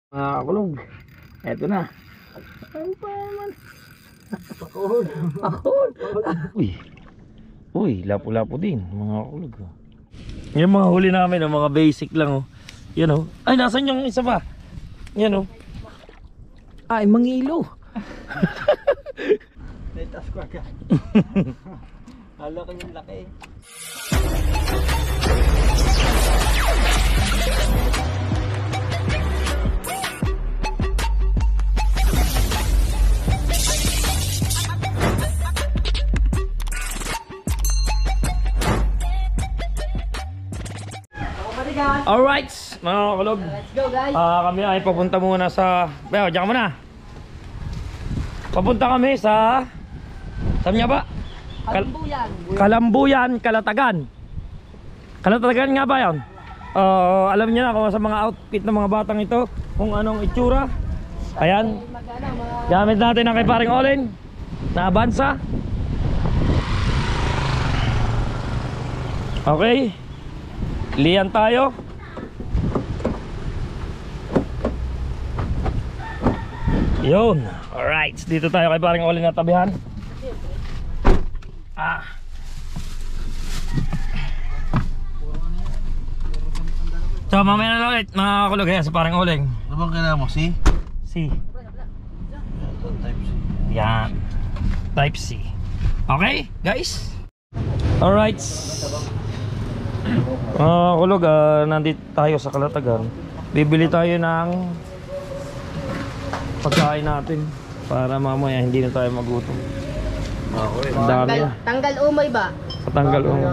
Mga kakulog, eto na. Ano pa naman? Pakod. Uy, lapo-lapo din mga kakulog. Yung mga huli namin, mga basic lang. Yan o. Ay, nasan yung isa pa? Yan o. Ay, mangilo. Letas ko agad. Halo ko yung laki. Alright, mga kakulog. Let's go, guys. Kami ay papunta muna sa... Bayo, diyan ka muna. Papunta kami sa... Saan niya ba? Kalambuyan. Kalambuyan, Kalatagan. Kalatagan nga ba yun? Alam niyo na kung sa mga outfit ng mga batang ito, kung anong itsura. Ayan. Gamit natin ang kay paring Olin na Avanza. Okay. Liyan tayo. Yun. Alright, dito tayo kay paring Olin na tabihan. So mamaya na lang ulit mga kakulog sa paring Olin. Ano bang kailangan mo? C? C. Type C. Yan. Type C. Okay guys. Alright. Kulog, nandito tayo sa Kalatagan. Bibili tayo ng pagkain natin para mamaya hindi na tayo magutom. Ang dami na. Tanggal umay ba? Patanggal umay.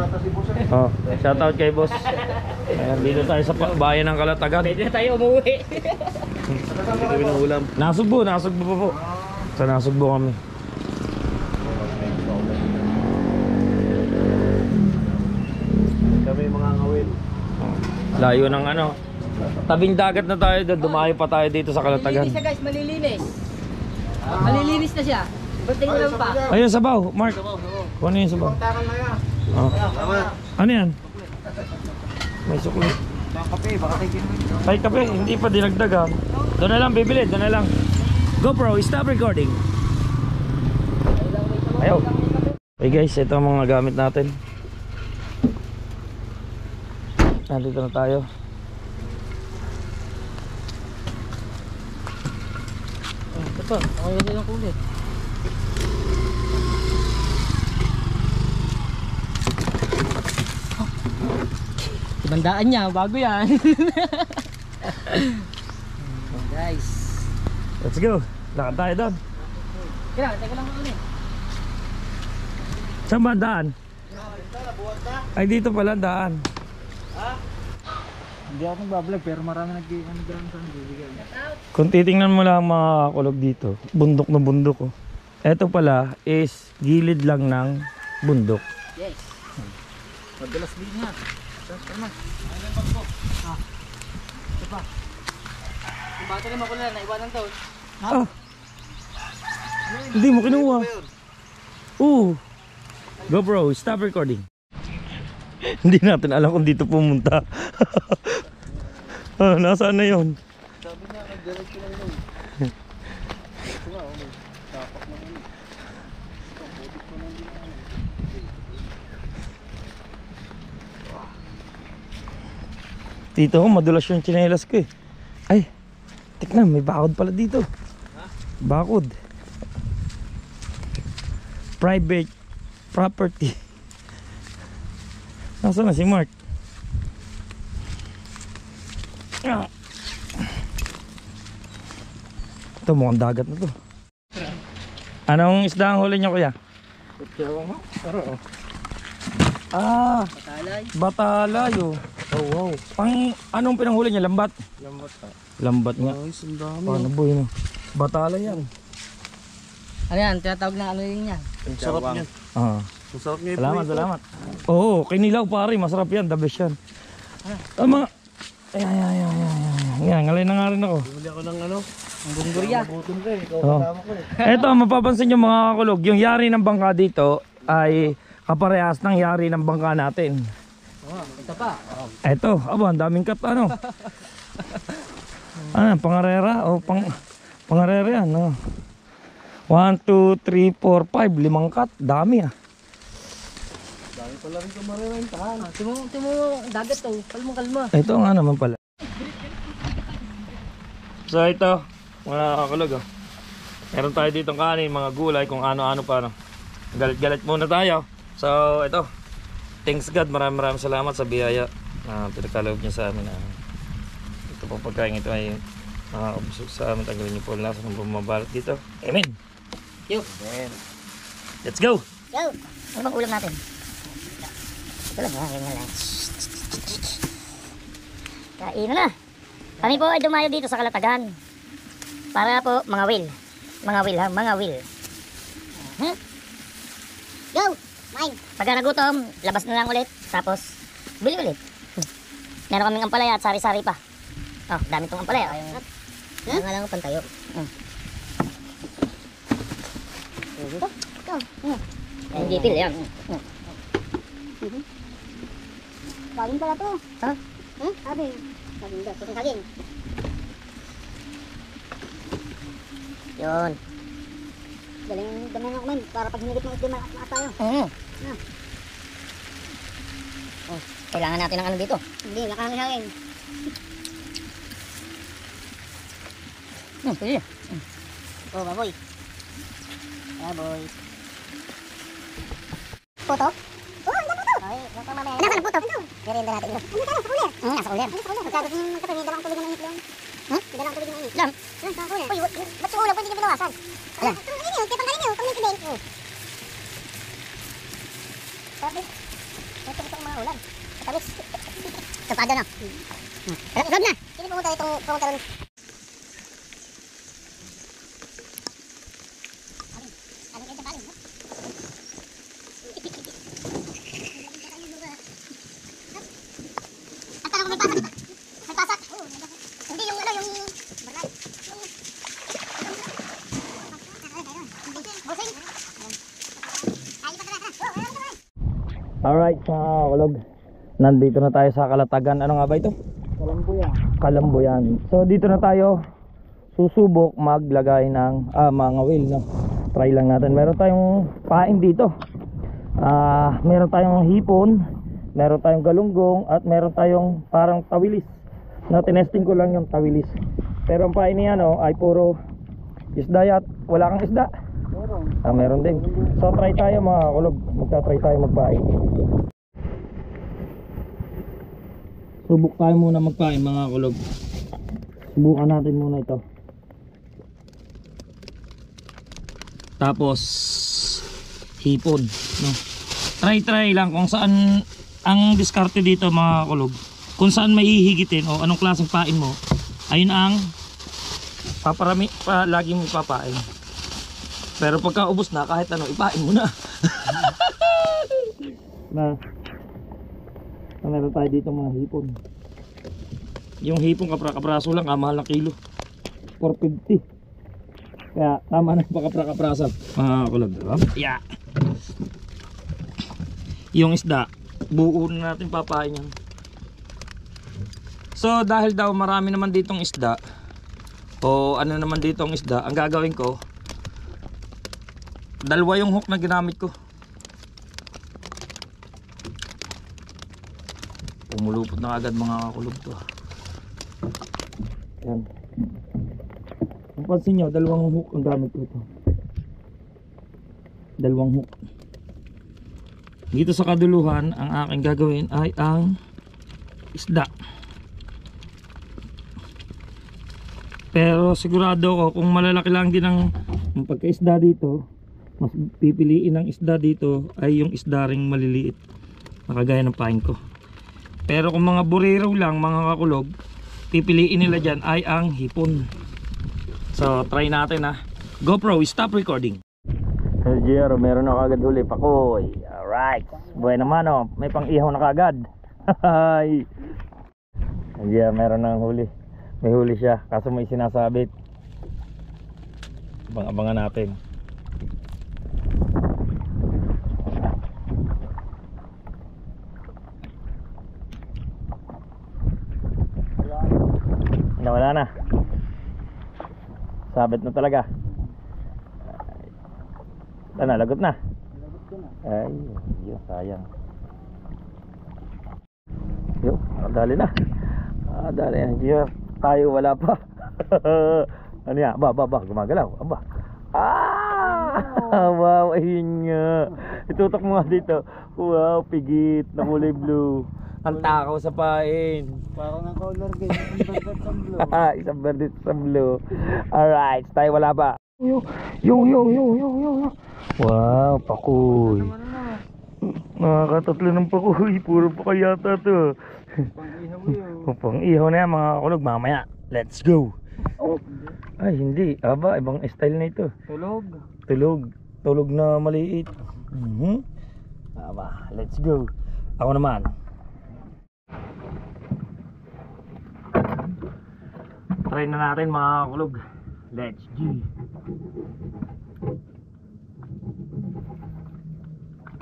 Shoutout kay boss. Ayan, dito tayo sa bayan ng Kalatagan. Pwede na tayo umuwi. Nasugbo pa po. Sa Nasugbo kami. Kami mga ngawin. Layo ng ano. Tabing dagat na tayo doon. Dumayo pa tayo dito sa Kalatagan. Malilinis siya, guys. Malilinis. Malilinis na siya. Bunting lang pa. Ayun, sabaw. Mark. Kung ano yung sabaw? Ano yan? May sukli. Kape, baka tigil mo. Ay, kape. Hindi pa dinagdagan. Doon na lang bibili. Doon na lang. GoPro, stop recording. Ayaw. Hey guys, ito ang mga gamit natin. Nandito na tayo. Ito pa. Ako yun lang kulit. Ibandaan niya. Bago yan. Guys. Let's go. Lakad tayo doon. Kailangan, teka lang ulit. Saan ba ang daan? Ay, dito pala ang daan. Hindi ako nagbablog pero marami nag-ano dyan sa bibigyan. Kung titingnan mo lang mga kulog dito, bundok na bundok. Ito pala is gilid lang ng bundok. Yes. Madalas din nga. Ano? Ano ba po? Ito pa. Yung bata rin makulan, naiwanan to. Hindi mo kinuha. GoPro, stop recording. Hindi natin alam kung dito pumunta. Nasaan na yun? Sabi niya, nag-diretso lang yun. Ito nga, may tapak na yun. Dito, madulas yung tsinelas ko eh. Ay, tignan, may bakod pala dito. Bakod. Private property. Nasaan na si Mark? Ito, mukhang dagat na to. Anong isda ang huli niyo, kuya? Patalay. Batalay oh. Oh wow. Anong pinanghuli niya? Lambat? Lambat ka. Lambat nga. Ay, sandami. Ano boy no? Batalay yan. Ano yan? Tinatawag na ano yun yan? Ang sarap niya. Ang sarap niya. Salamat. Oo, kinilaw pare, masarap yan, the best yan. Mga Yan, ngalay na nga rin ako. Bumili ako ng ano? Ang bunggurya. Butong ka eh. Ikaw Oh. kasama ko eh. Eto, mapapansin nyo mga kakulog, yung yari ng bangka dito ay kaparehas ng yari ng bangka natin. Ito pa. Eto, aba, ang daming kat ano. Ano, pangarera o pangarera yan, no? 1, 2, 3, 4, 5, 5 cut, dami ah. Dami pala rin kamarera yung tahan. Timo dagat to. Kalma. Ito nga naman pala. So ito, mga kakulog oh. Meron tayo ditong kanin, mga gulay, kung ano-ano pa no. Galit-galit muna tayo. So ito, thanks God, maraming salamat sa biyaya na pinagkaloob niya sa amin. Ito po pagkain ito ay makakabusog sa amin. Tanggalin niyo po ang lasa ng bumabalot dito. Amen. Yo. Amen. Let's go. Yo. Ano bang ulam natin? Ito lang ha, ganyan lang. Kain na. Kami po ay dumayo dito sa Kalatagan. Para po mga will. Mga will. Go! Mine! Pagka nagutom, labas na lang ulit. Tapos, bili ulit. Meron kaming ampalaya at sari-sari pa. Oh, dami tong ampalaya. Kaya nga lang pantayo. Yung gipil, yan. Saging pala to. Ha? Saging. Saging daw. Saging. Yun. Galing dami na kumain. Para pag hinigit ng isda, maat tayo. Oh, kailangan natin ng ano dito. Hindi, nakahangin hangin. Pwede. Oh, baboy. Baboy. Puto? Oh, ang dami puto. Ay, nasa mamaya. Nasaan ang puto? Merienda natin yun. Ano tayo? Sa kulir. Nasa ulam. Magkado yung katawin, dalawang tulig ng init lang. Ha? Dalawang tulig ng init. Lam. Sa kulir. Uy, ba't yung ulam pwede niyo binawasan? Alam. Tanggalin niyo, tanggalin niyo. Pag may tibin. Sabi. Ito ang mga ulam. Katamis. Kapado na. Sarap na. Sino pumunta ron? Alright mga kakulog, nandito na tayo sa Kalatagan. Ano nga ba ito? Kalamboyan. So dito na tayo susubok maglagay ng mga will, no? Try lang natin. Meron tayong pain dito. Meron tayong hipon, meron tayong galunggong, at meron tayong parang tawilis. No, tinesting ko lang yung tawilis. Pero ang pain niya ay puro isda at wala kang isda. Meron din. So try tayo mga kakulog. Magta-try tayo magpain. Subok tayo muna magpain mga kakulog. Subukan natin muna ito. Tapos hipon, no? Try lang kung saan ang diskarte dito mga kakulog. Kung saan maihigitin o anong klaseng pain mo, ayun ang lagi mo papain. Pero pagka ubos na, kahit ano, ipain mo na. Meron tayo dito mga hipon. Yung hipon kapraso lang, mahal na kilo. 450. Kaya tama na pakaprasa. Mga kulog, diba? Yeah. Yung isda, buo na natin papain yan. So dahil daw marami naman ditong isda, o ano naman ditong isda, ang gagawin ko, dalawa yung hook na ginamit ko. Pumulupot na agad mga kakulog to. Yan. Kung pansin nyo, dalawang hook ang gamit ko ito. Dalawang hook. Dito sa kaduluhan, ang aking gagawin ay ang isda. Pero sigurado ko kung malalaki lang din ang pagka-isda dito, mas pipiliin ng isda dito ay yung isda ring maliliit na kagaya ng pain ko. Pero kung mga burero lang mga kakulog, pipiliin nila dyan ay ang hipon. So try natin ha. GoPro, stop recording. Jero, meron na kagad huli, pakoy. Alright, buhay naman oh, may pang ihaw na kagad. Jero, meron na huli. May huli siya, kaso may sinasabit. Abang-abangan natin. Nawala na. Sabit na talaga. Ano, lagot na? Lagot ko na. Ay, yun, sayang. Yun, nakadali na. Nakadali na. Yun, tayo wala pa. Ano yan? Aba, gumagalaw. Aba. Wow, ayun nga. Itutok mo nga dito. Wow, pigit na kulay blue. Ang takaw sa pain. Parang ang color game. Isang sa blue. Isang verde sa blue. Alright, tayo wala pa. Yo. Wow, pakuy. Nakakatatlo ng pakuy. Puro pa yata to. Pang-ihaw yun. Pang-ihaw na yan mga kulog. Mamaya, let's go. Ay, hindi. Aba, ibang style na ito. Tulog. Tulog na maliit. Aba, let's go. Ako naman. Try na natin mga kulog. Let's go.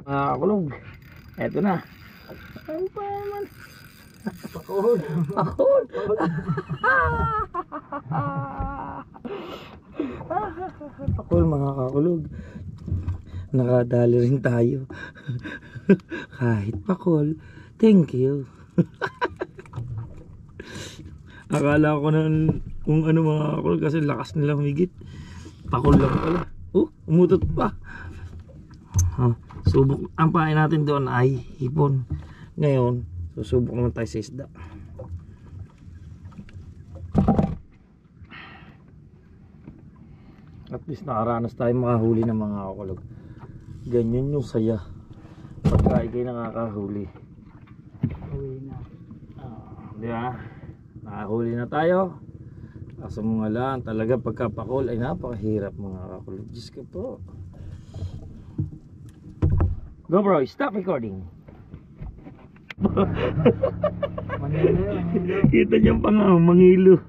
Mga kulog. Eto na. Ano pa naman? Pakul. Pakul mga kakulog. Nakadali rin tayo. Kahit pakul. Thank you. Akala ko na kung ano mga kakulog kasi lakas nila humigit. Pakul lang pala. Umutot pa. Subok. Ang pain natin doon ay hipon. Ngayon, susubok naman tayo sa isda. At least nakaranas tayo makahuli ng mga kakulog. Ganyan yung saya pagka ikay nakakahuli. Uwi na. Di ba? Nakahuli na tayo. Kaso mga lang talaga pagkapakol ay napakahirap mga kakulog. Diyos ka po. Go bro, stop recording. Manilo. Kita niyo pa nga, mangilo.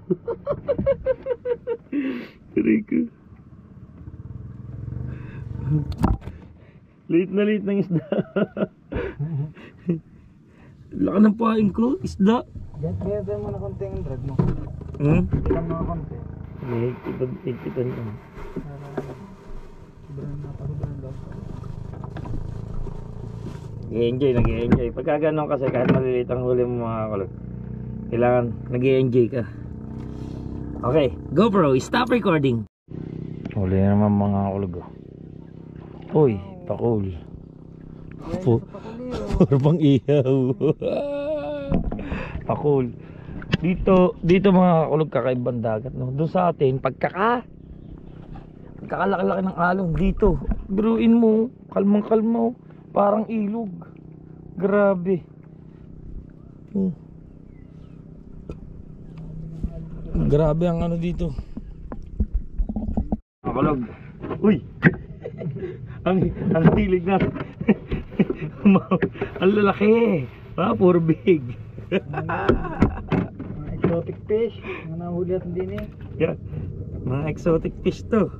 Rico. Late na late ng isda. Laka ng pain ko, isda. Ganyan mo na konti ang drag mo. Ilan mga konti. Higpitan yan. Sobrang napasubrang daw. Nag-i-enjoy. Pagka ganun kasi kahit maliliit ang huli mo mga kulog, kailangan nag-i-enjoy ka. Okay, GoPro, stop recording. Huli na naman mga kulog. Uy, pakul. Puro pang ihaw. Pakul. Dito mga kulog kakaibang dagat, no? Doon sa atin pagkakalaki-laki ng alon dito. Biruin mo, kalmang-kalma, parang ilog. Grabe. Grabe ang ano dito. Kulog. Uy. ang hilig na. Ang lalaki. Puro big. Mga exotic fish. Mga nahuli at hindi niya. Yan. Mga exotic fish to.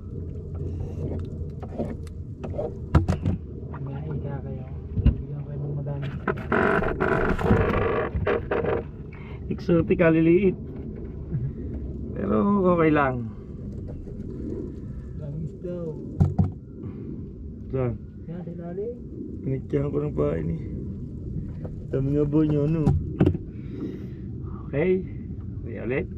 Mga iga kayo. Bigyan kayo ng madami. Exotic, kaliliit. Pero okay lang. Daming daw. Saan? Yan, silali. Pinityahan ko ng pain eh. Dami nga boy nyo, no? Okay. May ulit.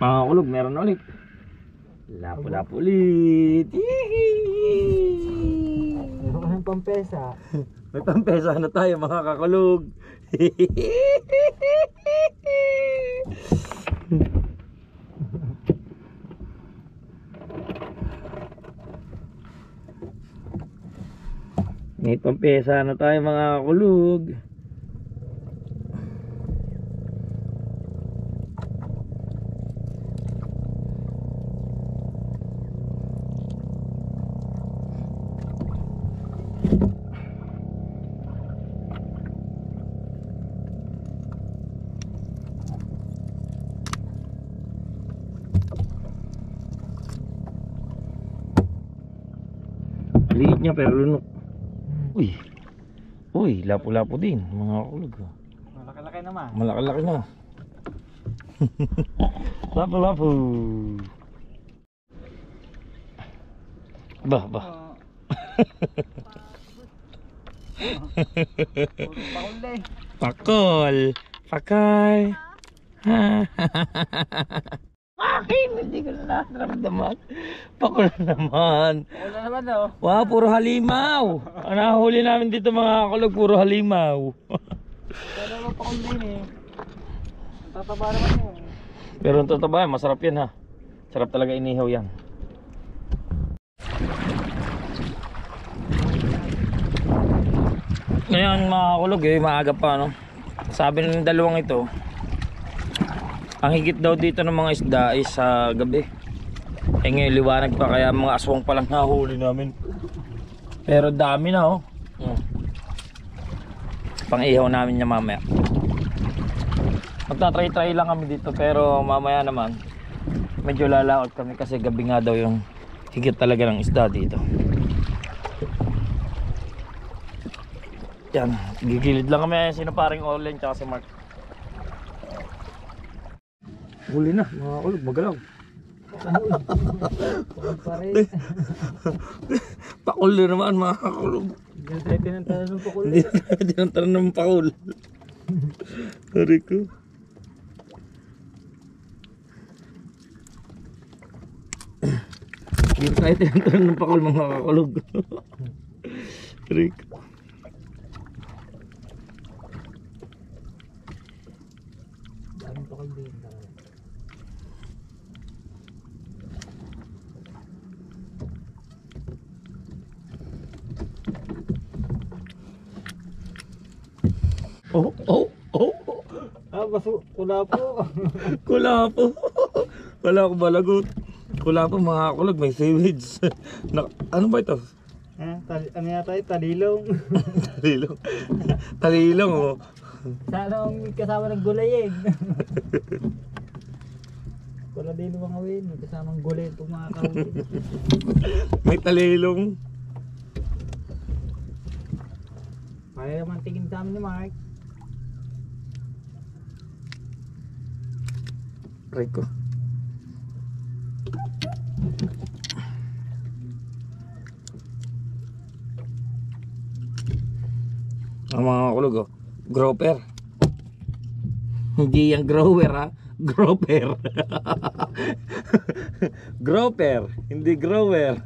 Mga kulog, meron na ulit. Lapo-lapo ulit. Meron ka ng pampesa. May pampesa na tayo mga kakulog. May pampesa na tayo mga kakulog. Liit niya pero lunok. Uy, Uy, lapu-lapu din mga kulog. Malaki-laki naman. Malaki-laki na. Lapu-lapu. Bah. Pakol. Pakay. Akin, hindi ko na naramdaman. Pakol naman. Wala naman daw. Wow, puro halimaw. Ang nahuli namin dito mga kulog, puro halimaw. Wala naman pa kung din eh. Tataba naman yun. Pero ang totoo ba, masarap yan ha. Sarap talaga inihaw yan. Ngayon mga kulog maaga pa no. Sabi ng dalawang ito, ang higit daw dito ng mga isda ay sa gabi. Ngayon liwanag pa kaya mga aswang pa lang nahuli namin. Pero dami na oh. Pang-ihaw namin niya mamaya. Magta-try lang kami dito pero mamaya naman medyo lalaot kami kasi gabi nga daw yung higit talaga ng isda dito. Yan, gigilid lang kami sino paring Orlen tsaka si Mark. Huli na mga kulog, magalaw. Pakul na naman mga kulog. Hindi tayo tinantanan ng pakul. Hindi tayo tinantanan ng pakul. Hari ko. Hindi tayo tinantanan ng pakul mga kakulog. Hari ko. Daming pakul din. Oh. Baso, kula po. Kulapo. Wala ko balagot. Kulapo mga kulog, may sewage. Ano ba ito? Ano yata yung talilong. Talilong. Talilong oh. Sana ang kasama ng gulay eh. Wala din mga win, may kasamang gulay itong mga kahuli. May talilong. Kaya naman tingin sa amin ni Mark. Rico. Ang mga kulog oh. Groper. Hindi yung grower ha. Groper. Groper. Hindi grower.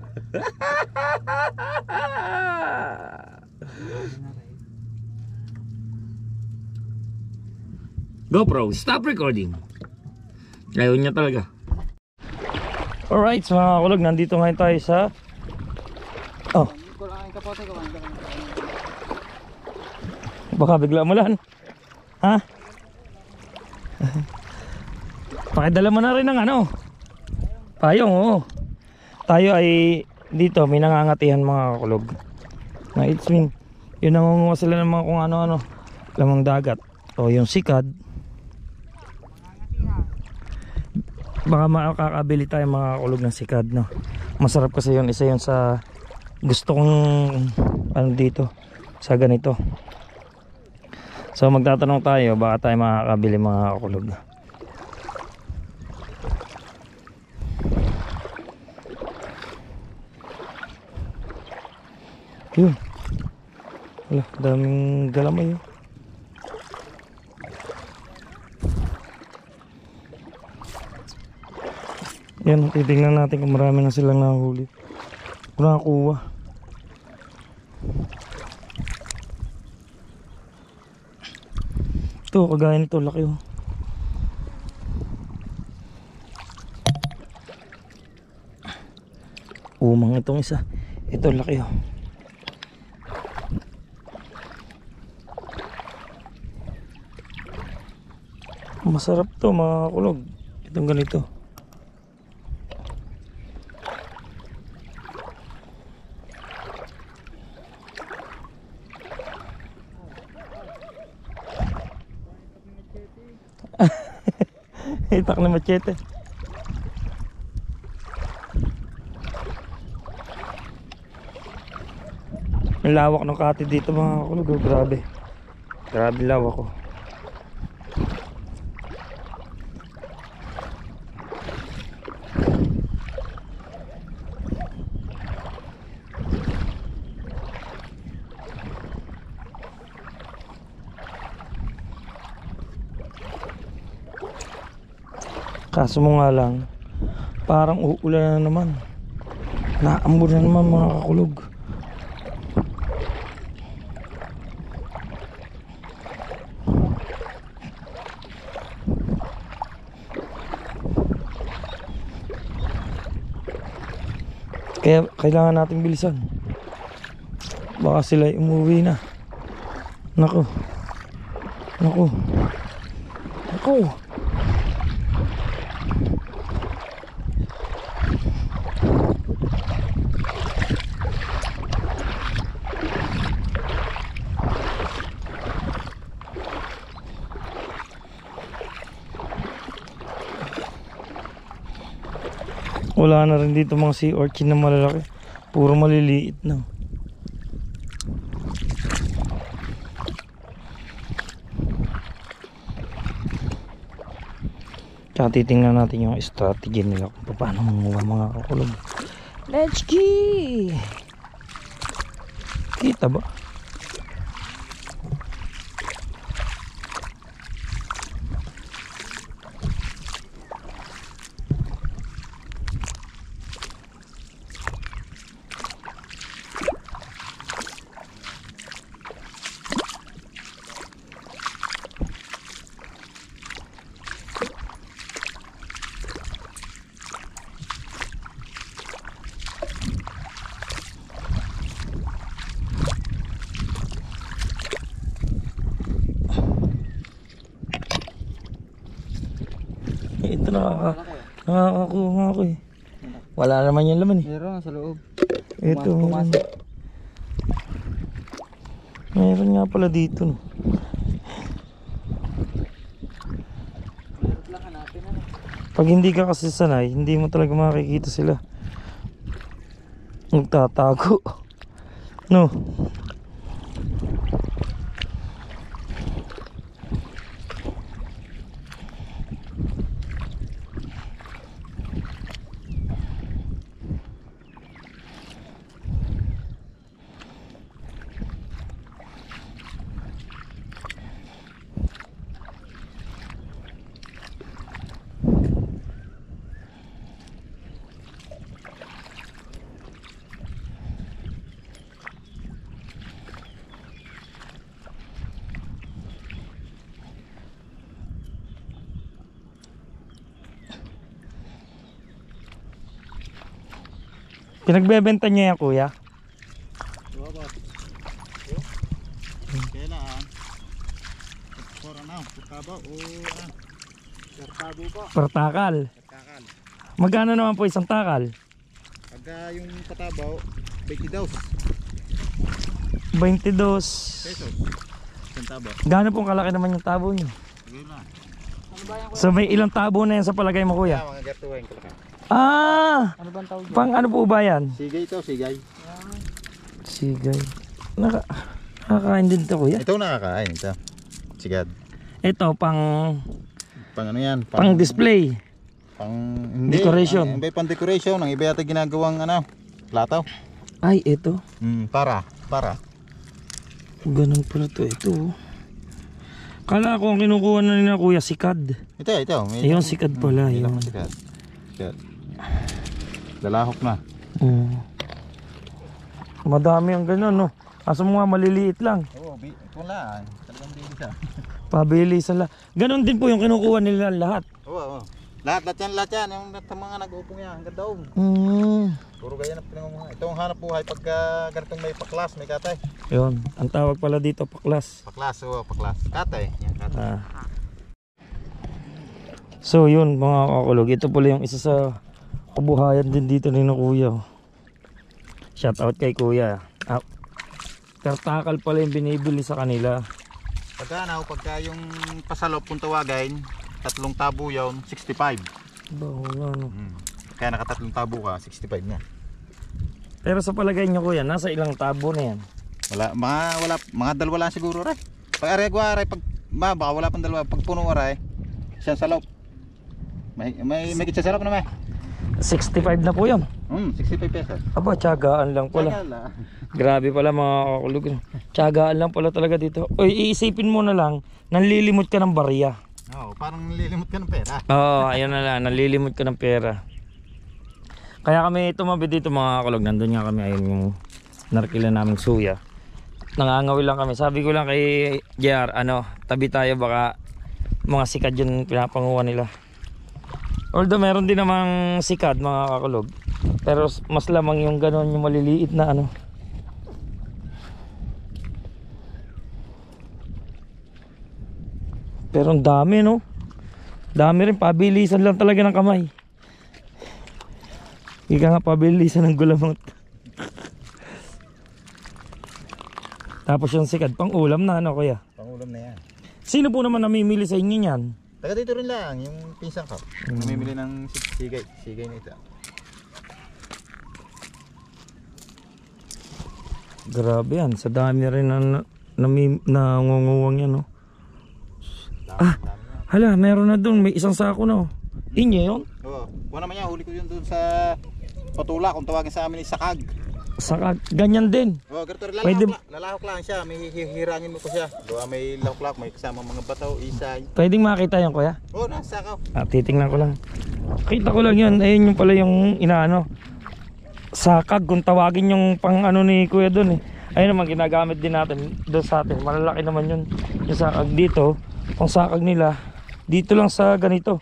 GoPro, stop recording. Ayaw niya talaga. Alright, so mga kulog, nandito ngayon tayo sa Kulangan kapote ko. baka bigla umulan. Ha? Pakidala mo na rin ng ano payong oo. Tayo ay dito may nangangatihan mga kulog na it's mean yun nangunguha sila ng mga kung ano-ano lamang dagat o yung sikad. Baka makakabili tayo mga kulog ng sikad no. Masarap kasi yun, isa yun sa gusto kong ano dito sa ganito. So magtatanong tayo baka tayo makakabili mga kulog. Yun. Wala, daming galamay yun. Yan, titignan natin kung marami na silang nahuli. Kung nakakuha. Ito, kagaya nito, laki oh. Umang itong isa. Ito, laki oh. Masarap to mga kulog. Itong ganito. Itak na machete. Ang lawak ng kati dito mga kakulog. Oh, grabe. Grabe lawak ko. Kaso mo nga lang, parang uulan na naman. Naambon na naman mga kakulog. Kaya kailangan nating bilisan. Baka sila ay umuwi na. Nako. Nako. Nako. Wala na rin dito mga sea urchin na malalaki. Puro maliliit na. Tsaka titingnan natin yung strategy nila kung paano manguha mga kakulog. Let's go! Kita ba? Ito nakakakuha nga ako eh. Wala naman yung laman eh. Meron sa loob. Ito meron nga pala dito no. Pag hindi ka kasi sanay, hindi mo talaga makikita sila. Nagtatago. No. Pinagbebenta niya yan kuya? Diba ba? Kailangan. Para na, putaba o kartabo po. Pertakal. Kartakal. Magkano naman po isang takal? Pagka yung patabaw, 20 daw. 22. Pesos. Isang tabo. Gaano pong kalaki naman yung tabo niyo? Sige na. So may ilang tabo na yan sa palagay mo kuya? Mga gartuwing kalaka. Ah! Ano bang tawag Pang ano po ba yan? Sigay ito, sigay. Sigay. Nakakain din to kuya. Ito nakakain, ito. Sigad. Ito pang Pang ano yan? pang display. Hindi. Decoration. Ang iba pang decoration. Ang iba yata ginagawang ano, plataw. Ay ito. Para. Ganun pala to. Ito. Kala ko ang kinukuha na nila kuya sikad. Ito. Ayun sikad pala. Yun. Yun. Sigad. Lalahok na. Madami ang ganun no. Kaso mga maliliit lang. Oo, wala. Talagang bili siya. Pabili sila. Ganun din po yung kinukuha nila lahat. Oo. Lahat yan. Yung mga nag-uupong yan. Hanggang daw. Puro gaya na pinangunguha. Ito ang hanap buhay pagka ganitong may paklas, may katay. Yun. Ang tawag pala dito paklas. Paklas, paklas. Katay. Yan, katay. So yun mga kakulog. Ito pala yung isa sa kabuhayan din dito ni kuya. Shout out kay kuya. Pertakal pala yung binibili sa kanila. Pagka yung pasalop kung tawagin, 3 tabo yun, 65. Wala no. Kaya naka 3 tabo ka, 65 na. Pero sa palagay niyo kuya, nasa ilang tabo na yan? Mga dalawa lang siguro rin. Pag aray ko aray, baka wala pang dalawa. Pag puno aray, siyang salop. May kitsa salop na may. 65 na po yun. 65 pesos. Aba, tiyagaan lang pala. Kala. Grabe pala mga kakulog. Tiyagaan lang pala talaga dito. Uy, iisipin mo na lang, nanlilimot ka ng barya. Oo, parang nililimot ka ng pera. Oo, ayun na lang, nanlilimot ka ng pera. Kaya kami tumabi dito mga kakulog. Nandun nga kami, ayun yung narkila naming suya. Nangangawil lang kami. Sabi ko lang kay JR, tabi tayo, baka mga sikad yun pinapanguha nila. Although meron din namang sikad mga kakulog, pero mas lamang yung ganon, yung maliliit na Pero ang dami, no? Dami rin, pabilisan lang talaga ng kamay. Ika nga, pabilisan ng gulamot. Tapos yung sikad, pang ulam na kuya? Pangulam na yan. Sino po naman namimili sa inyo yan? Taga dito rin lang, yung pinsan ko. Namimili ng sigay na ito. Grabe yan, sa dami rin na nangunguwang yan, no? Hala, meron na doon, may isang sako na. Inyo yun? Oo, kuha naman yan, huli ko yun doon sa Patula, kung tawagin sa amin is Sakag. Saka, ganyan din. Oo, ganito rin, Pwede- lalahok lang siya, may hihirangin mo ko siya. Doon may lahok-lahok, may kasama mga bataw, isay. Pwedeng makita yan kuya? Oo, nasa sakaw. Titingnan ko lang. Kita ko lang yun, ayun yung pala yung sakag, kung tawagin yung pang ni kuya doon eh. Ayun naman ginagamit din natin doon sa atin. Malalaki naman yun. Yung sakag dito, kung sakag nila, dito lang sa ganito.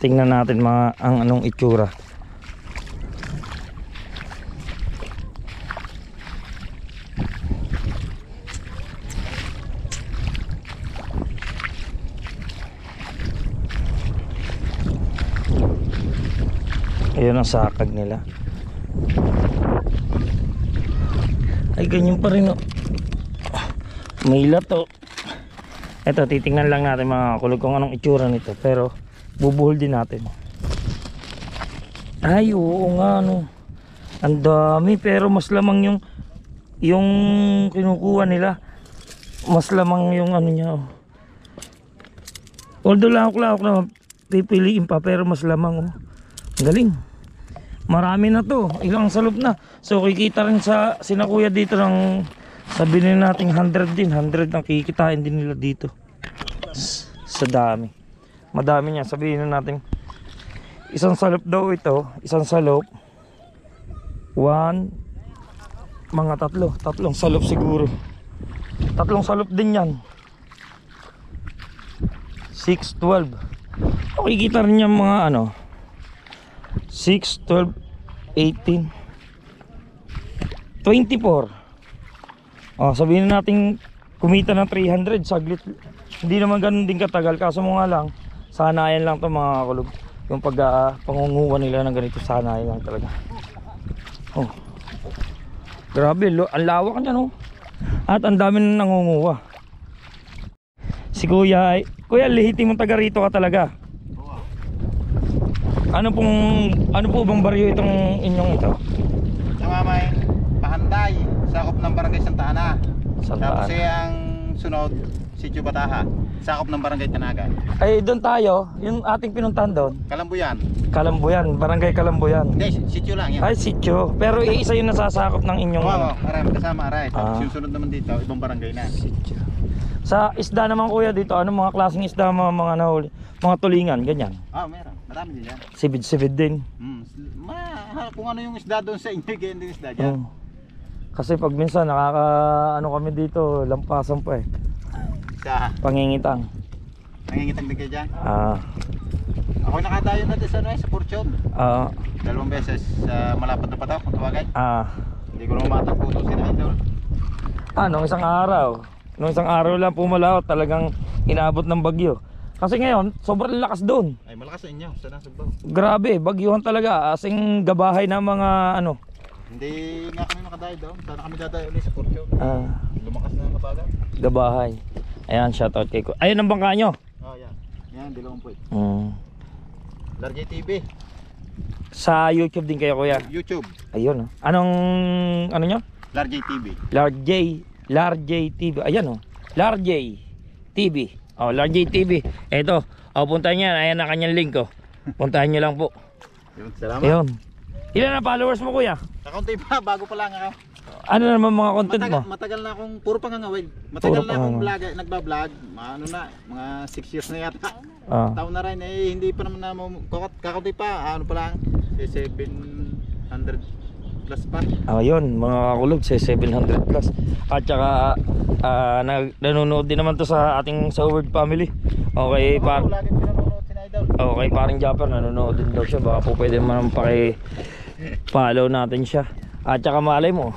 Tingnan natin ang anong itsura. Ayun ang sakag nila. Ay, ganyan pa rin, oh. May lato. Ito, titingnan lang natin mga kulog kung anong itsura nito. Pero bubuhol din natin. Ay, oo nga, no. Ang dami, pero mas lamang yung kinukuha nila. Mas lamang yung niya, oh. Although lahok-lahok na pipiliin pa, pero mas lamang, oh. Ang galing. Marami na to, ilang salop na. So kikita rin sa sinakuya dito ng, sabihin natin 100 din, 100 ang kikitain din nila dito. Sa dami. Madami niya, sabihin natin isang salop daw ito, isang salop, tatlong salop siguro. Tatlong salop din yan. 6, 12. Kikita rin yung mga 6, 12, 18, 24. Sabihin natin kumita ng 300 saglit. Hindi naman ganun din katagal, kaso mo nga lang sanayan lang to mga kulog. Yung pangunguha nila ng ganito, sanayan lang talaga. Grabe, ang lawak niya, no? At ang dami na nangunguha. Si kuya lihiti mong taga rito ka talaga. Ano po bang baryo itong inyong ito? Sa may Pahanday, sakop ng barangay Santa Ana. Santa Tapos Ana. ang sunod, Sitio Bataha, sakop ng barangay Tanaga. Ay, doon tayo, yung ating pinuntahan doon. Kalambuyan. Kalambuyan, barangay Kalambuyan. Hindi, sitio lang yan. Ay, sityo. Pero iisa yung nasasakop ng inyong Oo, aray, magkasama aray. Tapos Ah. yung sunod naman dito, ibang barangay na. sityo. Sa isda naman kuya dito, ano mga klaseng isda, mga nahuli? Mga tulingan, ganyan. Meron. Marami din yan. Sibid-sibid din. Kung ano yung isda doon sa inyo, ganyan din isda dyan. Oo. Kasi pag minsan kami dito, lampasan pa eh. Sa Pangingitang. nangingitang din kayo dyan. Ako nakadayo na din sa Fortune. 2 beses sa malapad na patok, kung tawagay. Hindi ko naman matagputo sila idol. Nung isang araw lang pumalaot, talagang inabot ng bagyo. Kasi ngayon, sobrang lakas doon. Ay, malakas sa inyo, sa Nasugbaw. Grabe, bagyuhan talaga. Asing gabahay ng mga Hindi nga kami makadayo doon. Sana kami dadayo ulit sa Fortune. Lumakas na ang kabagat. gabahay. Ayan, shoutout kay Kuya. Ayun ang bangka nyo. Oh, yan. Yan, 20. Mm. TV. Sa YouTube din kayo Kuya. YouTube. Ayun oh. Anong ano nyo? TV. Large TV. Ayan oh. Large TV. Oh, Large TV. Eto. Oh, puntahan nyo. Ayan ang kanyang link oh. Puntahan nyo lang po. Yun, salamat. Ayun. Ilan na followers mo Kuya? Kakunti pa, bago pa lang ako. Ano naman mga content mo? Matagal na akong puro pangangawin. Matagal Puro na akong pangangawin. nagba-vlog. Ano na, mga 6 years na yata. Ah. Taon na rin eh, hindi pa naman na kakunti pa. Ano pa lang, 700 plus pa. Ayun, mga kakulog, 700 plus. At saka nanonood din naman to sa ating sa Word family. Okay, Oo, lagi pinanonood si Idol. okay, paring Japper nanonood din daw siya. Baka po pwede naman paki-follow natin siya. At saka malay mo,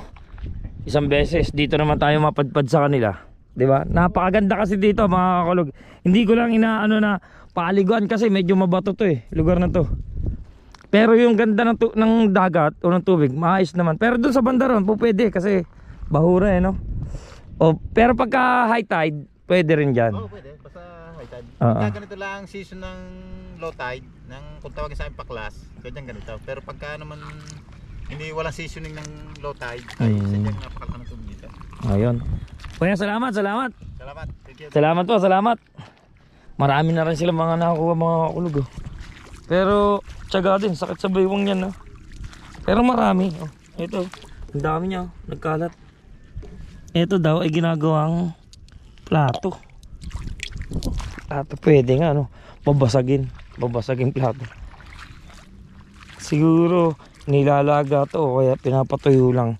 isang beses dito naman tayo mapadpad sa kanila. 'Di ba? Napakaganda kasi dito mga kakulog. Hindi ko lang inaano na paliguan kasi medyo mabato to eh, lugar na to. Pero yung ganda ng dagat o ng tubig, maayos naman. Pero dun sa banda ron, po pwede kasi bahura eh, no? O, pero pagka high tide, pwede rin dyan. Oo, pwede. Basta high tide. Oo. Ganito lang ang season ng low tide, ng kung tawagin sa amin paklas, ganyan ganito. Pero pagka naman hindi walang seasoning ng low tide, ay sadyang napakalaki ng tubig dito. Ayun. Kuya, salamat. Salamat. Thank you. Salamat po, salamat. Marami na rin sila mga nakakuha mga kulog. Oh. Pero, tiyaga din, sakit sa baywang yan. Oh. Pero marami. Oh. Ito, ang dami niya. Oh. Nagkalat. Ito daw ay ginagawang plato. Plato, pwede nga, no? Babasagin plato. Siguro, nilalaga to o kaya pinapatuyo lang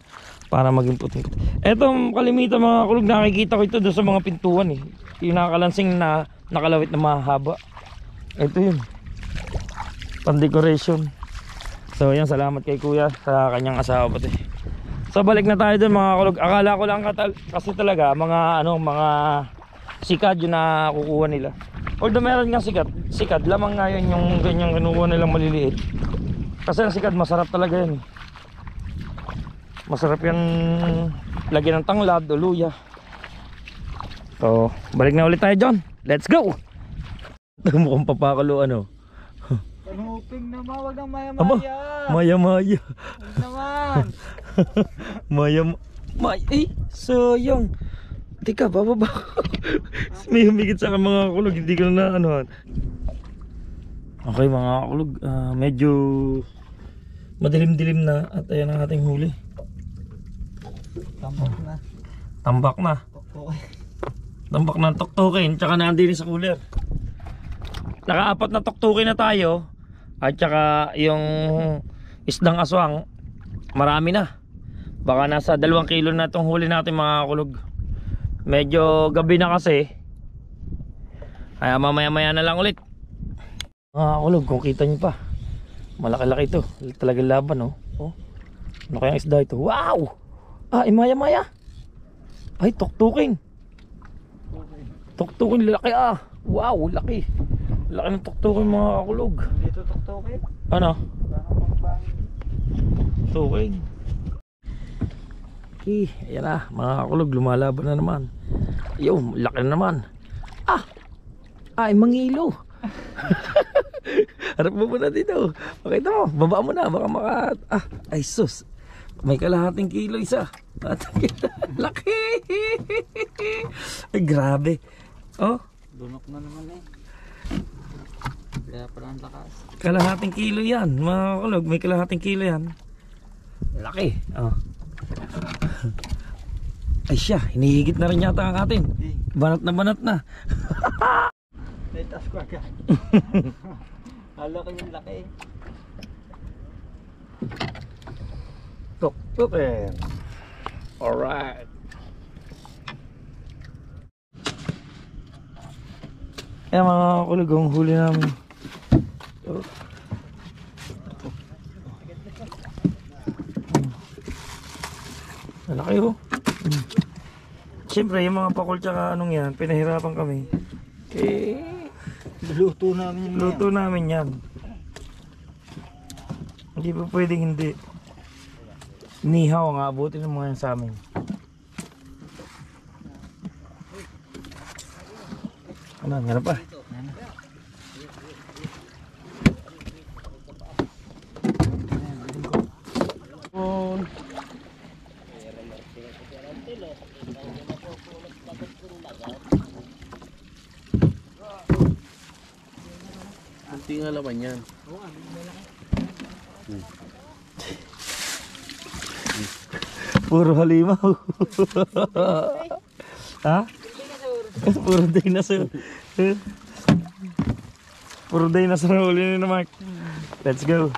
para maging puting. Etong kalimitan mga kulog, nakikita ko ito doon sa mga pintuan eh. Yung nakakalansing na nakalawit na mahaba. Ito yun, pan-decoration. So yan, salamat kay Kuya sa kanyang asawa pati. So balik na tayo doon mga kulog. Akala ko lang kasi talaga mga sikad yun na kukuha nila. Although meron nga sikad, lamang nga yun yung ganyang kinukuha nilang maliliit. Kasi ang sikad masarap talaga yan. Masarap yan lagyan ng tanglad o luya. So balik na ulit tayo John. Let's go. Mukhang papakulo ano. Kanuping naman, wag nang Aba, maya-maya. Wag naman. Maya. Eh, sayang. Teka, bababa. May humigit sa akin mga kulog. Hindi ko na ano. Okay mga kulog. Medyo madilim-dilim na. At ayan ang ating huli. Tambak na. Tambak na tuktukin. Tsaka nandini sa cooler. Naka-apat na tuktukin na tayo. At saka yung isdang aswang, marami na. Baka nasa 2 kilo na itong huli natin mga kulog. Medyo gabi na kasi. Kaya mamaya-maya na lang ulit. Mga kulog, kung kita nyo pa, malaki-laki ito. Talagang laban oh. Ano kayang isda ito? Wow! Maya-maya. Ay, tuktukin. Tuktukin, laki Wow, laki. Laki ng tuktukin mga kulog. Dito tuktukin. Ano? Tuktukin. Okay, ayan na mga kulog, lumalaban na naman. Ayun, laki na naman. Ay, mangilo. Harap mo muna dito. Pakita mo, baba mo na. Baka ay sus. May kalahating kilo isa. Laki. Ay, grabe. Oh. Dunok na naman eh. Kaya pala ang lakas. Kalahating kilo yan mga kulog. May kalahating kilo yan. Laki. Oh. Ay siya, hinihigit na rin yata ang atin. Banat na. Naitas ko agad. Hala ko yung laki. Tuktukin. Alright. Ayan mga kulog, ang huli namin. Malaki Siyempre yung mga pakul tsaka anong yan, pinahirapan kami. Luto namin yung Luto namin yan. Hindi pa pwedeng hindi. Nihaw nga, abutin ng mga yan sa amin. Meron pa. Kunti nga laman yan. Puro halimaw. Ha? Puro dinosaur. Puro dinosaur huli ni na Mark. Let's go.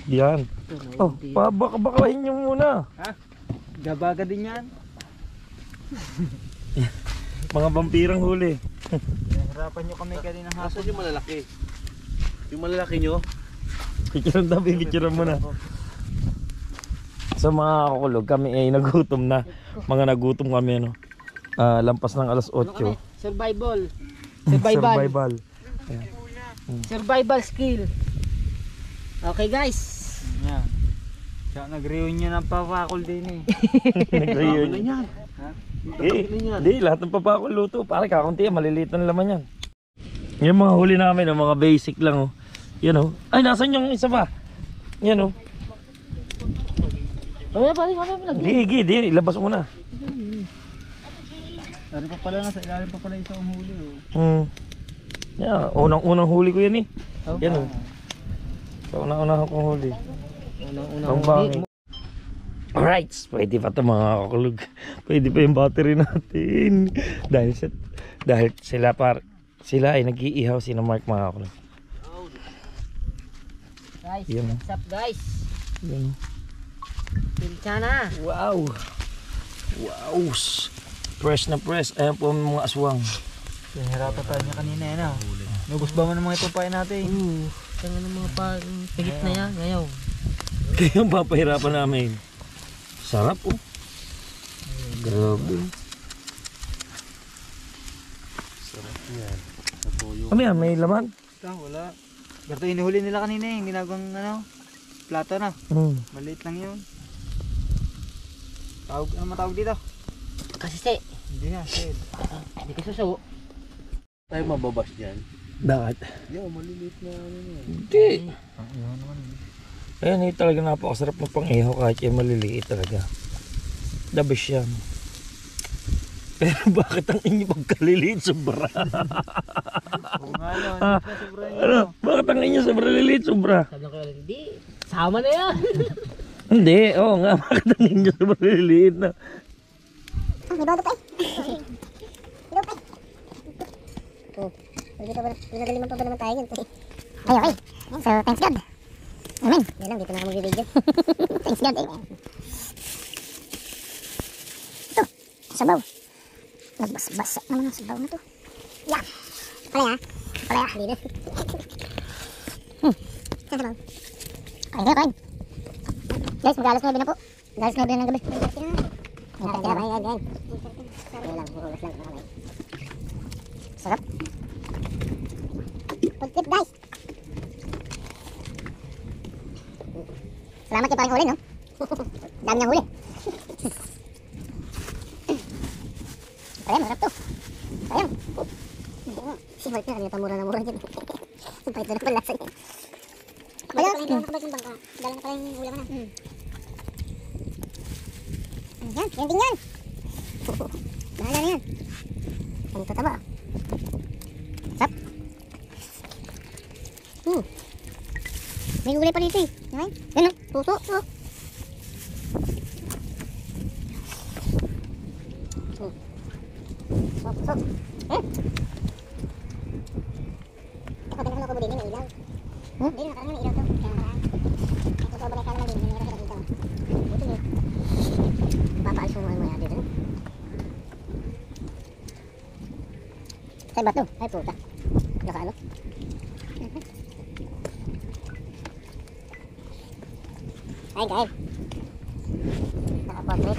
Yan. Oh, pabaka-bakahin nyo muna. Gabaga din yan. Mga vampirang huli. Hirapan nyo kami kanina hapon. Asan yung malalaki? Yung malalaki nyo? Picturean daw, picturean mo na. So mga kakulog, kami ay nagutom na. Mga nagutom kami ano. Lampas ng alas 8. Survival. Survival. Survival skill. Okay guys. Yan. Siya nag-reunion ng papakol din eh. Nag-reunion. yan. Hindi, lahat ng papakol luto. Pare kakunti, maliliit na naman yan. Yung mga huli namin, mga basic lang. Oh. Yan oh. Ay, nasan yung isa pa? Yan oh. Di, ilabas mo na. Dari pa pala nasa ilalim pa pala isang huli oh. Yeah, unang huli ko yan eh. Oh, Yan oh. So, unang kong huli. Unang Ang bangin. Alright, pwede pa ito mga kakulog. Pwede pa yung battery natin. Dahil sila ay nag-iihaw si Mark mga kakulog. Guys, Yan. what's up guys? Yan. Pilchana. Wow. Wow. Fresh na fresh. Ayan po ang mga aswang. Hirapan tayo niya kanina yan ah. Nubos ba mo ng mga itumpay natin? Tanga ng mga pigit na yan, ngayon. Kaya ang papahirapan namin. Sarap oh. Grabe. Sarap yan. Ano yan? May laman? Ito, wala. Ganito inuhuli nila kanina eh. Ginagawang plato na. Maliit lang yun. Ano matawag dito? Kasi Hindi na, shade. hindi ka suso. Tayo mababas dyan. Bakit? Yo, maliliit na ano yan. Hindi. Ang naman. Ayan eh, talaga napakasarap ng pang-ihaw kahit yung maliliit talaga. The best yan. Pero bakit ang inyo pagkaliliit sobra? Oo nga no, sobrang Ano? Bakit ang inyo sobra liliit sobra? Sabi ko, hindi. Sama na yan. Hindi, oo nga. Bakit ang inyo sobra liliit na? May bago pa eh. May bago pa eh. Oh, pinagaliman pa ba naman tayo yun? Ay, okay. So, thanks God. Amen. Yan lang, dito na ako mag-video. Thanks God, amen. Ito, sabaw. Nagbasa naman ang sabaw na to. Yan. Palaya. Palaya. Hindi na. Sabaw. Kain na, kain. Guys, mag-alas 9 na po. Mag-alas 9 na ng gabi. Sarap. Pag-tip guys. Salamat kay paring huli no. Dami niyang huli. Ayan, masarap to. Ayan. Si Mark na kanina mura na mura dyan. Pahit na pala sa'yo. Kaya, nakabalik yung bangka. Dala na pala yung ulam na. Yan, yan din yan. Bahala na yan. Ang tataba. Sarap. May gulay pa dito eh. Yan, yan o. Puso. Puso. Ako, pinakala ko mo din yung ilaw. Hindi, nakarang yung ilaw to. Kaya nakaraan. Ito, babalik ka naman din. May meron ka dito. Buti eh. Papaalis mo yan dito. Saan ba ito? Ay puta. Nakaano? Ay guys. Nakaportrait.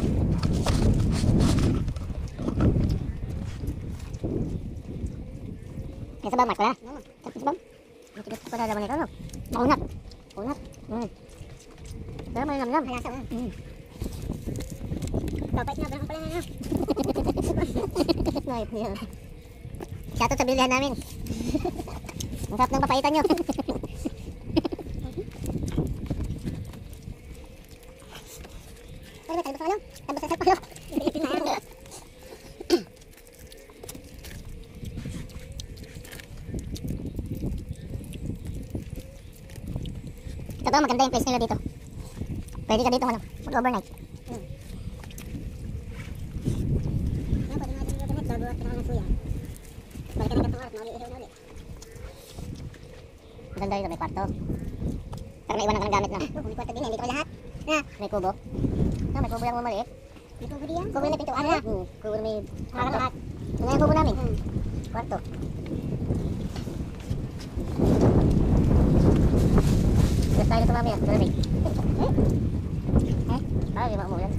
Yung sabaw, Mark, wala? Tapos sabaw? Matigas pa pala naman ito, no? Maunat. Unat. Pero may namnam. Malasa, Papait na, balakang pala na. Night niya. Shoutout sa bilihan namin. Ang sarap ng papaitan nyo. Ano ba, talbos sa kalong? Talbos sa kalong. Totoo, maganda yung place nila dito. Pwede ka dito mag-overnight. Pwede nga dito mag-overnight bago at pinakalan ng suya. Balik ka ng gatong oras, mauliihaw na ulit. Maganda dito, may kwarto. Para may iwanan ka ng gamit na. May kwarto din, hindi ko lahat. Na, may kubo. Na, may kubo lang mo maliit. May kubo diyan? Kubo na pintuan na. Kubo na may kwarto. Ano yung kubo namin? Kwarto. Gusto tayo nito mamaya, malamig. Ah, di ba umulan?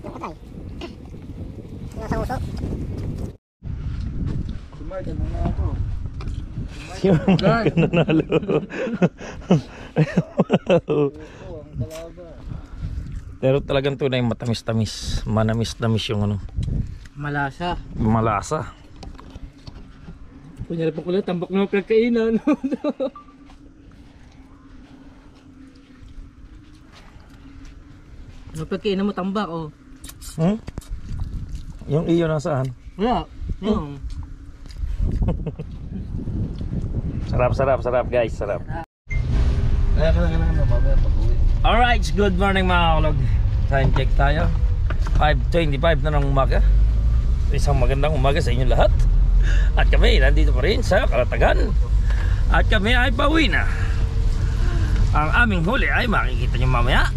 Nakatay. Nasa uso. Si Mark, ano na ako? Si Mark nanalo. Ang kalaban. Pero talagang tunay matamis-tamis. Manamis-tamis yung ano. Malasa. Malasa. Kunyari pa kulit, tambak na pagkainan. Ano pagkainan mo tambak oh? Hmm? Yung iyo nasaan? Wala. Yung. Sarap guys, sarap. Kaya ka lang mamaya pag-uwi. Alright, good morning mga kakulog. Time check tayo. 5:25 na ng umaga. Isang magandang umaga sa inyo lahat. At kami nandito pa rin sa Kalatagan. At kami ay pauwi na. Ang aming huli ay makikita nyo mamaya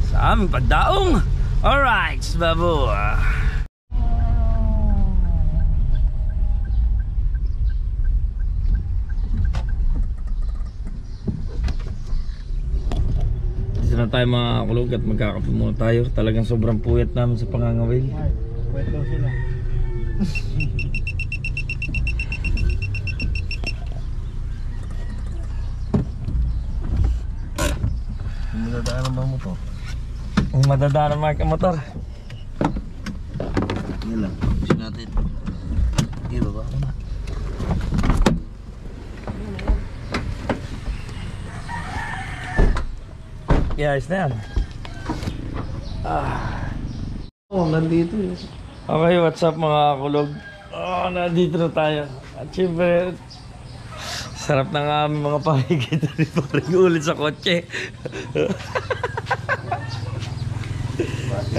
sa aming pagdaong. Alright, babu. Dito na tayo mga kakulog at magkakape muna tayo. Talagang sobrang puyat namin sa pangangawil. Pwede daw sila. Madadaanan ba mo to? Madadaanan mga kamotor. Yan lang. Pusin natin. Iba ba ako na? Yeah, ayos na yan. Oh, nandito yun. Okay, what's up mga kakulog? Oh, nandito na tayo. At syempre, sarap ng aming mga pakikita dito rin ulit sa kotse.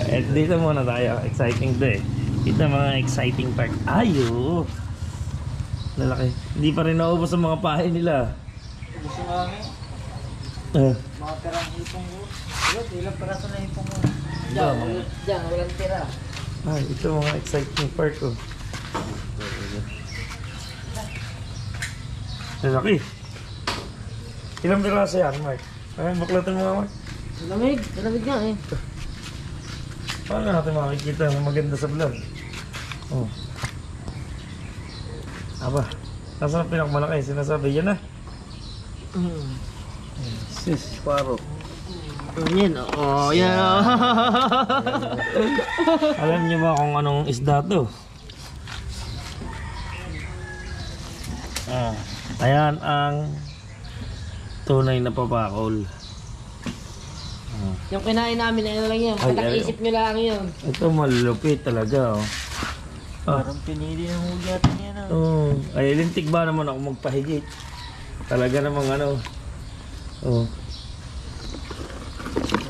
At dito muna tayo. Exciting to eh. Ito mga exciting part. Ayo! Lalaki. Hindi pa rin naubos ang mga pahay nila. Gusto nga mga perang hipong mo. Ilang peraso na hipong mo. Diyan, walang tira. Ay, ito mga exciting part ko. Lalaki. Ilang piraso yan, Mark? Ay, baklatan mo nga, Mark. Malamig nga eh. Paano natin makikita ang maganda sa vlog? Oh. Aba, nasa ang pinakamalaki? Sinasabi, yan na. Sis, paro. Yan oh, yan oh. Alam niyo ba kung anong isda to? Ayan ang tunay na papakol. Yung kinain namin, ano lang yun. Ay, Patak-isip nyo lang yun. Ito malupit talaga, oh. Parang pinili ng huli natin yan oh. Oh, ay lintik ba naman ako magpahigit? Talaga namang ano. Oh.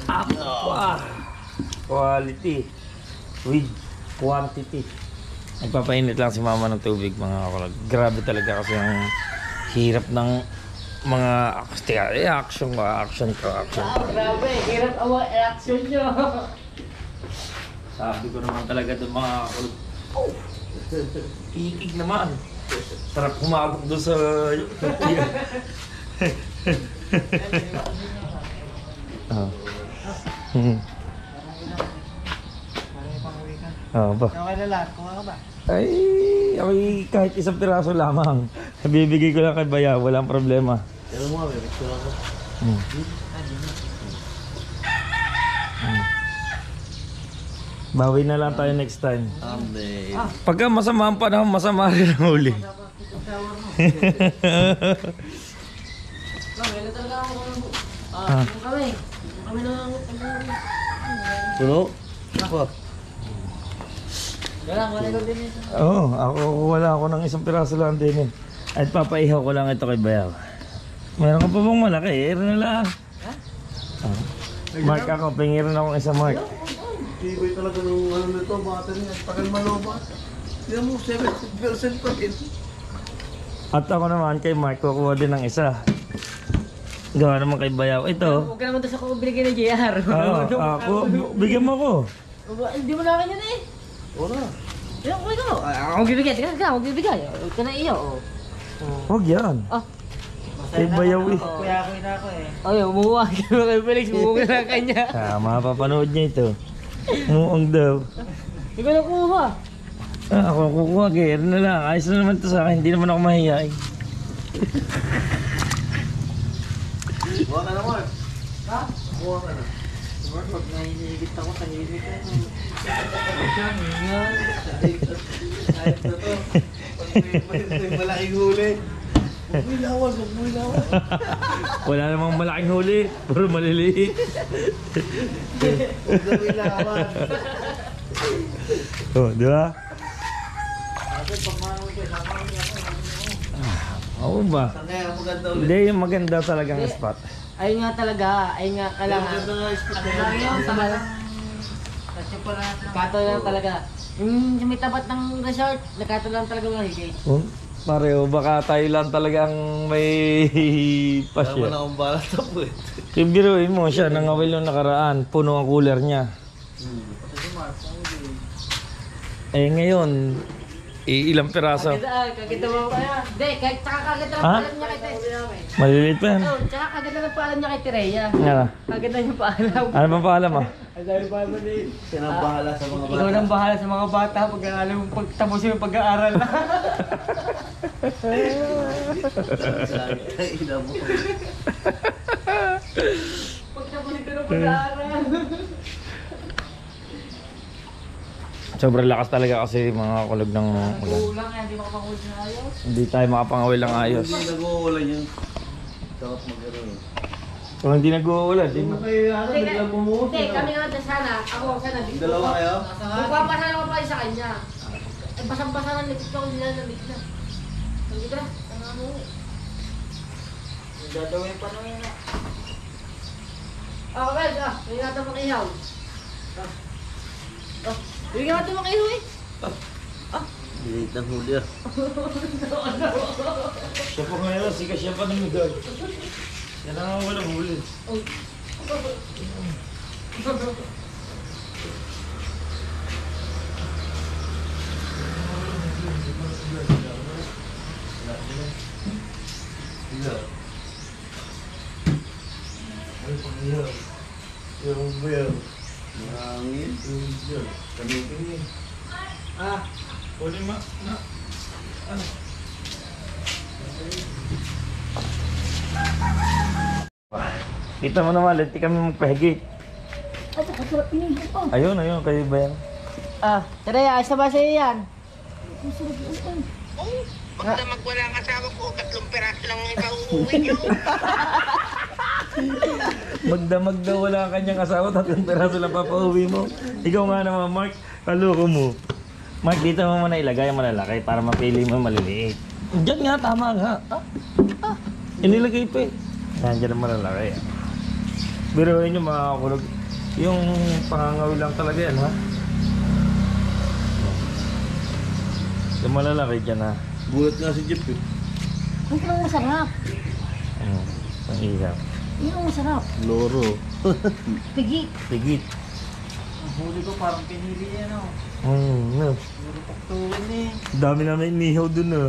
Apa. Quality with quantity. Nagpapainit lang si mama ng tubig mga kakulag. Grabe talaga kasi ang hirap ng mga action ko. Grabe, hirap awa reaction nyo. Sabi ko naman talaga doon mga kakulag. Oh, iikig naman. Sarap humagok doon sa... Ba? Okay na lahat, kuha ka ba? Ay, okay, kahit isang piraso lamang. Bibigay ko lang kay Baya, walang problema. Pero mo, may picture ako. Bawi na lang tayo next time. Amen. Pagka masama ang panahon, masama rin ang huli. Puno? Ako. Oo, ako wala ako ng isang piraso lang din eh. At papaihaw ko lang ito kay Bayaw. Meron ka pa bang malaki? Ero na lang. Mark ako, pingirin akong isang mark. Tibay talaga ng ano nito, battery niya. Tagal malobat. Hindi mo, 70% pa rin. At ako naman kay Mark, kukuha din ng isa. Gawa naman kay Bayaw. Ito. Huwag ka naman doon sa kung binigay ng JR. Ako, bigyan mo ako. Hindi mo na akin yan eh. Wala. Yan, kuha ko. Ako bibigay. Teka, ako bibigay. Huwag ka na iyo. Huwag yan. Kay Bayaw eh. Kuya ko na ako eh. Ay, umuha. Kay Felix, umuha na kanya. Mapapanood niya ito. Muang daw. Ikaw na kuha. Ako kukuha, kaya na lang. Ayos na naman to sa akin. Hindi naman ako mahihain. Buha ka naman. Ha? Buha ka na. Pag nahinihigit ako, tahimik ka. Ayos na to. Pag may malaking huli. Huwag mo ilawan, huwag mo ilawan. Wala namang malaking huli. Puro maliliit. Huwag mo ilawan. Oh, di ba? Oo ba? Saan kaya maganda ulit? Hindi, yung maganda talagang spot. Ayun nga talaga. Ayun nga kailangan. Maganda nga spot na Ano yun? Tama lang. Kato lang talaga. Yung may tapat ng resort, nakato lang talaga mga higay. Pareho, baka tayo lang talagang may Kaya pasya. akong balat na po eh. Yung biruin mo siya, nangawil yung nakaraan, puno ang cooler niya. Eh ngayon, ilang piraso? Kaganda mo pa. Hindi, tsaka kaganda ng Ha? paalam niya kay Tereya. Maliliit pa yan. Oo, tsaka kaganda ng paalam niya kay Tereya. Ano? Kaganda yung paalam. Ano bang paalam mo? Siya nang bahala sa mga Ikaw nang bahala sa mga bata pag alam mo pagtapusin yung pag-aaral. Ay, ina mo. Pagtapusin ko ng pag-aaral. Sobrang lakas talaga kasi mga kulog ng ulan. Kulang yan, di makapanguli na ayos. Hindi tayo makapangawil ng ayos. Hindi nag-uulan yun. Sarap mag-ano. Kung hindi nag-uulan, di mo. Hindi, kami nga sana. Ako sana. Dalawa kayo? Magpapasala ko pa sa kanya. Eh, basang-basa na nagsit ko nila na big na. Hindi ka na. Tanga mo eh. Gagawin pa naman na. Ah, guys, hindi natin makihaw. Hindi natin makihaw eh. Bilit ng huli ah. Siya pa ngayon, siya pa namigay. Yan ang walang huli. Yung beer. Hangin. Kami-kami. Huli ma. Kita mo naman, lenti kami magpahigit. Ayun, kayo ba yan? Tereya, ayos na ba sa'yo yan? Magdamag wala ang asawa ko, 3 peraso lang ang ipauuwi niyo. Magdamag daw wala ang kanyang asawa, 3 peraso lang papauwi mo. Ikaw nga naman, Mark, kaloko mo. Mark, dito mo muna ilagay ang malalaki para mapili mo maliliit. Diyan nga, tama nga. Inilagay pa eh. Diyan ang malalaki. Biruin nyo mga kulog. Yung pangangawil lang talaga yan, ha? Yung malalaki dyan, ha? Bulat nga si Jeff eh. Ang pinang masarap. Ang ihap. Yun ang masarap. Loro. Pigi. Pigit. Ang huli ko parang pinili yan o. No. Puro paktuwin eh. Dami namin inihaw dun, ha?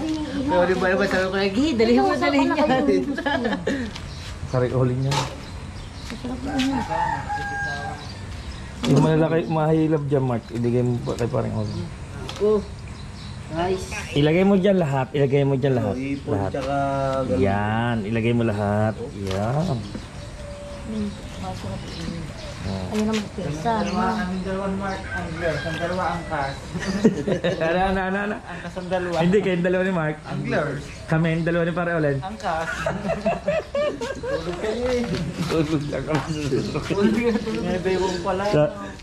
Ay, ihaw. Pero di ba iba sabi ko lagi, dalihin mo dalihin niya. Karik uling yan. Yung malalaki, mahilap dyan, Mark. Ilagay mo pa kay parang uling. Oh. Nice. Ilagay mo dyan lahat. Ilagay mo dyan lahat. Ipon Lahat. tsaka ganun. Yan. Ilagay mo lahat. Yan. Ayun naman pizza. Aming dalawang mark anglers, ang dalawa angkas. Ano? Angkas ang dalawa. Hindi, kayong dalawa ni Mark. Anglers, Kami yung dalawa ni Pare Olen. angkas. Tulog kayo eh. Tulog ako. May baywang pala.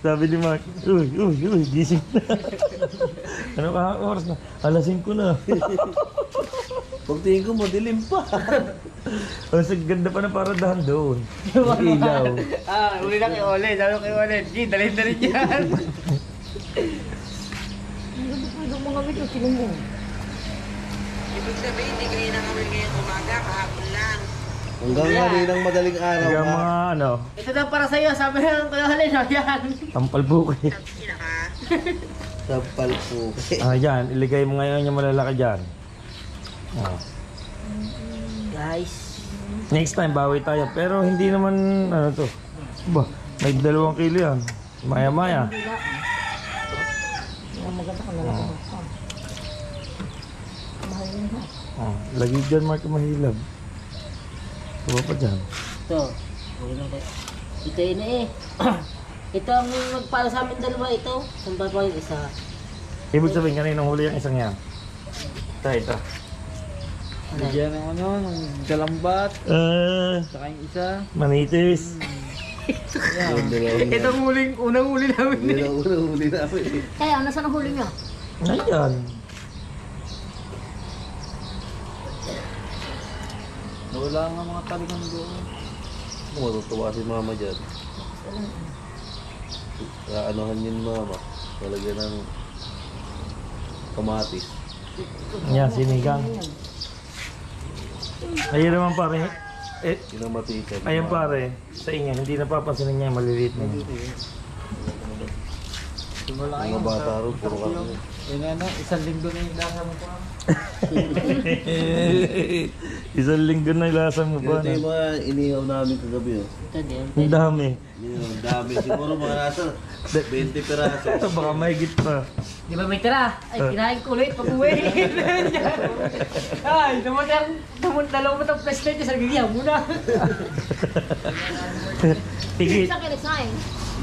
Sabi ni Mark, uy, gising na. Ano ka oras na? Alas 5 na. Pagtingin ko, madilim pa. Ang ganda pa na paradahan doon. Ang ilaw. Uli lang kay Ole. Sabi ko kay Ole, G, dalhin na rin yan. Ibig sabihin, hindi kayo nakawin ngayong umaga, kahapon lang. Hanggang maninang madaling araw Hanggang ka. mga ano, Ito na para sa'yo, sabi ng Kuya Ole, yan. tampal buki. Sina ka? Sampal po. Dyan, iligay mo ngayon yung malalaki dyan. Guys. Next time, bawi tayo. Pero hindi naman, ano to. Ba, may 2 kilo yan. Maya-maya. Lagi dyan, Mark, mahilab. Tuwa pa dyan. Ito. Okay lang kayo. Ito yun eh. Ito ang magpala sa amin dalawa ito. Sambal pa yung isa. Ibig sabihin, kaninang huli yung isang yan. Ito. Bigyan ng ano, ng galambat. Saka yung isa. Manitis. Itong unang huli namin Hindi na uli namin eh. Kaya, nasaan ang huli niyo? Ayan. Wala nga mga talikan doon. Matutuwa si mama dyan. Anuhan yun mama. Talagyan ng kamatis. Yan, sinigang. Ayun naman pare. Kinamatisan. Ayun pare, sa inyo, hindi napapansinin niya yung maliliit na yun. Simula Mga bata rin, puro kami. Yun ano, 1 linggo na yung lasa mo pa. 1 linggo na ilasa mo pa. Ito yung mga inihaw namin kagabi. Oh. Ito din. Ang dami. Ang dami. Siguro mga nasa 20 peraso. Ito baka mahigit pa. Di ba may tira? Ay, kinain ko ulit pag uwi. Ay, dalawang matang flash light sa gigyaw muna. Tigit. Saan kayo nagsahin?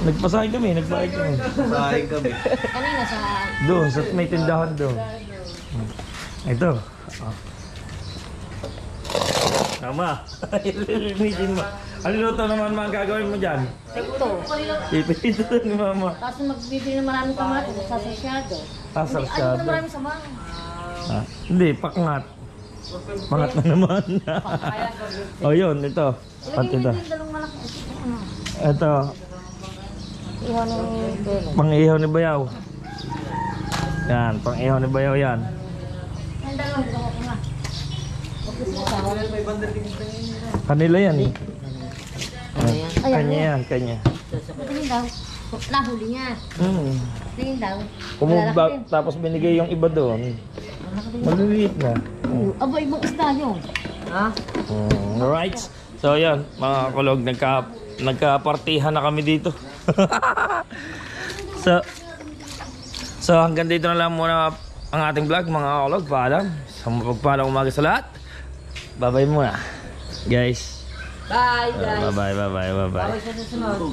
Nagpasahin kami. Sahing kami. Kanina sa... Doon, sa may tindahan doon. Ito. Tama. Ilinisin mo. Ano luto naman mga gagawin mo dyan? Ito. Ipito ni mama. Tapos magbibili ng maraming kamatis, sasasyado. Ano Sasasyado. na maraming samang? Hindi, pakngat. Pangat na naman. O yun, ito. Pati ito. Yung dalawang malaki. Ano? Ito, Ihaw ng pelo. pang-ihaw ni Bayaw. Yan, pang-ihaw ni Bayaw yan. Yung dalawang gumawa ko nga. Kanila yan eh. Ayan, Kanya yan, kanya. Tingin daw. Nahuli niya. Tingin daw. Tapos binigay yung iba doon. Maliliit na. Aba, ibang isda yun. Ha? Alright. So yan, mga kulog, nagka-partihan na kami dito. So hanggang dito na lang muna ang ating vlog, mga kulog. Paalam. Sa mapagpalang umaga sa lahat. Bye-bye muna. Guys. Bye guys. Bye-bye. Bye sa susunod.